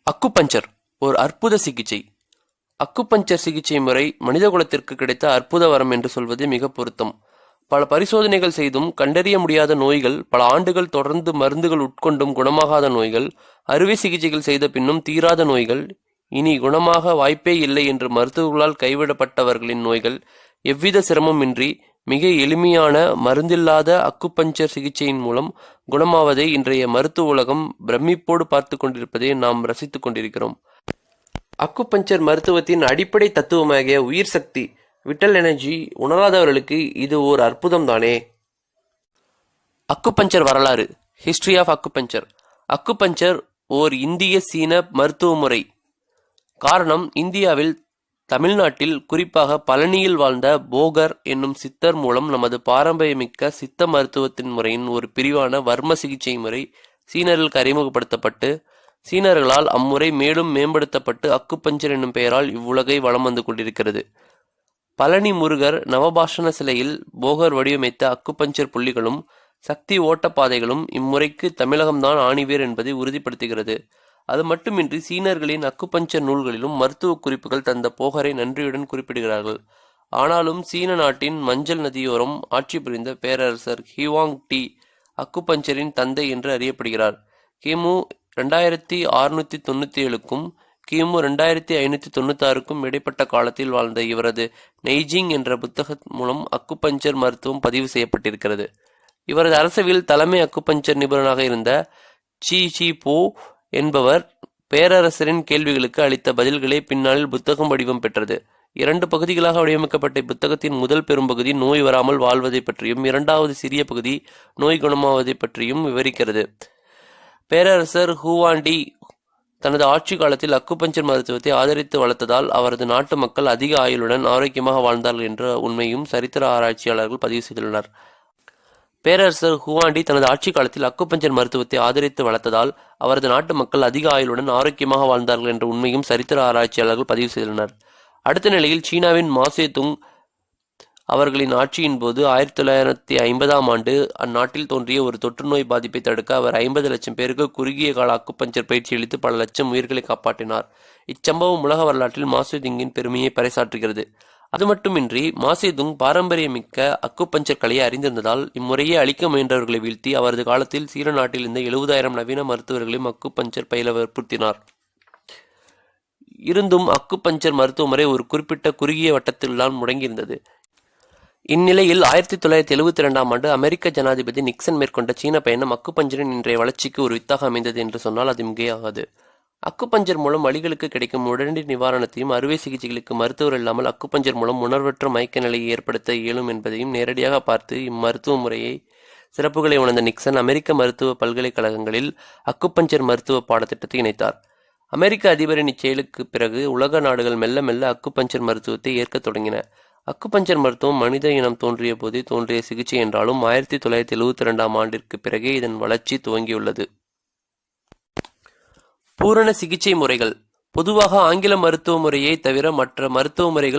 Acupuncture ஒரு அற்புத சிகிச்சை. அக்குபஞ்சர் சிகிச்சை முறை மனிதகுலத்திற்கு கிடைத்த அற்புத வரம் என்று சொல்வது மிக பொருத்தம். பல பரிசோதனைகள் செய்தும் கண்டறிய முடியாத நோய்கள், பல ஆண்டுகள் தொடர்ந்து மருந்துகள் உட்கொண்டும் குணமாகாத நோய்கள், அறுவை சிகிச்சைகள் செய்த பின்னும் தீராத நோய்கள், இனி குணமாக வாய்ப்பே இல்லை என்று மருத்துவர்களால் கைவிடப்பட்டவர்களின் நோய்கள் எவ்வித சிரமமின்றி மிக எளிமையான மருந்தில்லாத அக்குபஞ்சர் சிகிச்சையின் மூலம் குணமாவதை இன்றைய மருத்துவ உலகம் பிரமிப்போடு பார்த்து கொண்டிருப்பதை நாம் ரசித்துக் கொண்டிருக்கிறோம். அக்குபஞ்சர் மருத்துவத்தின் அடிப்படை தத்துவமாகிய உயிர் சக்தி, விட்டல் எனர்ஜி உணராதவர்களுக்கு இது ஓர் அற்புதம் தானே. அக்குபஞ்சர் வரலாறு. History of acupuncture. அக்குபஞ்சர் ஓர் இந்திய சீன மருத்துவ முறை. காரணம், இந்தியாவில் தமிழ்நாட்டில் குறிப்பாக பழனியில் வாழ்ந்த போகர் என்னும் சித்தர் மூலம் நமது பாரம்பரியமிக்க சித்த மருத்துவத்தின் முறையின் ஒரு பிரிவான வர்ம சிகிச்சை முறை சீனர்களுக்கு அறிமுகப்படுத்தப்பட்டு சீனர்களால் அம்முறை மேலும் மேம்படுத்தப்பட்டு அக்குபஞ்சர் என்னும் பெயரால் இவ்வுலகை வலம் வந்து கொண்டிருக்கிறது. பழனி முருகர் நவபாஷண சிலையில் போகர் வடிவமைத்த அக்குபஞ்சர் புள்ளிகளும் சக்தி ஓட்டப்பாதைகளும் இம்முறைக்கு தமிழகம்தான் ஆணிவேர் என்பதை உறுதிப்படுத்துகிறது. அது மட்டுமின்றி சீனர்களின் அக்குபஞ்சர் நூல்களிலும் மருத்துவ குறிப்புகள் தந்த போகரை நன்றியுடன் குறிப்பிடுகிறார்கள். ஆனாலும் சீன நாட்டின் மஞ்சள் நதியோரம் ஆட்சி புரிந்த பேரரசர் ஹிவாங் டி அக்குபஞ்சரின் தந்தை என்று அறியப்படுகிறார். கிமு 2697க்கும் கிமு 2596க்கும் இடைப்பட்ட காலத்தில் வாழ்ந்த இவரது நெய்ஜிங் என்ற புத்தகம் மூலம் அக்குபஞ்சர் மருத்துவம் பதிவு செய்யப்பட்டிருக்கிறது. இவரது அரசவையில் தலைமை அக்குபஞ்சர் நிபுணராக இருந்த சி போ என்பவர் பேரரசரின் கேள்விகளுக்கு அளித்த பதில்களே பின்னாளில் புத்தகம் வடிவம் பெற்றது. 2 பகுதிகளாக வடிவமைக்கப்பட்ட இப்புத்தகத்தின் முதல் பெரும்பகுதி நோய் வராமல் வாழ்வதை பற்றியும், இரண்டாவது சிறிய பகுதி நோய் குணமாவதை பற்றியும் விவரிக்கிறது. பேரரசர் ஹுவான்டி தனது ஆட்சி காலத்தில் அக்குபஞ்சர் மருத்துவத்தை ஆதரித்து வளர்த்ததால் அவரது நாட்டு மக்கள் அதிக ஆயுளுடன் ஆரோக்கியமாக வாழ்ந்தார்கள் என்ற உண்மையும் சரித்திர ஆராய்ச்சியாளர்கள் பதிவு செய்துள்ளனர். பேரரசர் ஹுவான்டி தனது ஆட்சி காலத்தில் அக்குபஞ்சர் மருத்துவத்தை ஆதரித்து வளர்த்ததால் அவரது நாட்டு மக்கள் அதிக ஆயுளுடன் ஆரோக்கியமாக வாழ்ந்தார்கள் என்ற உண்மையும் சரித்திர ஆராய்ச்சியாளர்கள் பதிவு செய்துள்ளனர். அடுத்த நிலையில் சீனாவின் மாசேதுங் அவர்களின் ஆட்சியின் போது 1950ஆம் ஆண்டு அந்நாட்டில் தோன்றிய ஒரு தொற்று நோய் பாதிப்பை தடுக்க அவர் 50 லட்சம் பேருக்கு குறுகிய கால அக்குபஞ்சர் பயிற்சி அளித்து பல லட்சம் உயிர்களை காப்பாற்றினார். இச்சம்பவம் உலக வரலாற்றில் மாசேதுங்கின் பெருமையை பறைசாற்றுகிறது. அது மட்டுமின்றி மாசேதுங் பாரம்பரியமிக்க அக்குபஞ்சர் கலையை அறிந்திருந்ததால் இம்முறையை அளிக்க முயன்றவர்களை வீழ்த்தி அவரது காலத்தில் சீன நாட்டில் இருந்த 70,000 நவீன மருத்துவர்களையும் அக்குபஞ்சர் பயில வற்புறுத்தினார். இருந்தும் அக்குபஞ்சர் மருத்துவ முறை ஒரு குறிப்பிட்ட குறுகிய வட்டத்தில்தான் முடங்கியிருந்தது. இந்நிலையில் 1972ஆம் ஆண்டு அமெரிக்க ஜனாதிபதி நிக்சன் மேற்கொண்ட சீன பயணம் அக்குபஞ்சரின் இன்றைய வளர்ச்சிக்கு ஒரு வித்தாக அமைந்தது என்று சொன்னால் அது மிகையாகாது. அக்குபஞ்சர் மூலம் வலிகளுக்கு கிடைக்கும் உடனடி நிவாரணத்தையும், அறுவை சிகிச்சைகளுக்கு மருத்துவர் இல்லாமல் அக்குபஞ்சர் மூலம் உணர்வற்ற மயக்க நிலையை ஏற்படுத்த இயலும் என்பதையும் நேரடியாக பார்த்து இம்மருத்துவ முறையை சிறப்புகளை உணர்ந்த நிக்சன் அமெரிக்க மருத்துவ பல்கலைக்கழகங்களில் அக்குபஞ்சர் மருத்துவ பாடத்திட்டத்தை இணைத்தார். அமெரிக்க அதிபரின் இச்செயலுக்கு பிறகு உலக நாடுகள் மெல்ல மெல்ல அக்குபஞ்சர் மருத்துவத்தை ஏற்க தொடங்கின. அக்குபஞ்சர் மருத்துவம் மனித இனம் தோன்றிய போதே தோன்றிய சிகிச்சை என்றாலும் 1972ஆம் ஆண்டிற்கு பிறகே இதன் வளர்ச்சி துவங்கியுள்ளது. பூரண சிகிச்சை முறைகள். பொதுவாக ஆங்கில மருத்துவ முறையை தவிர மற்ற மருத்துவ முறைகள்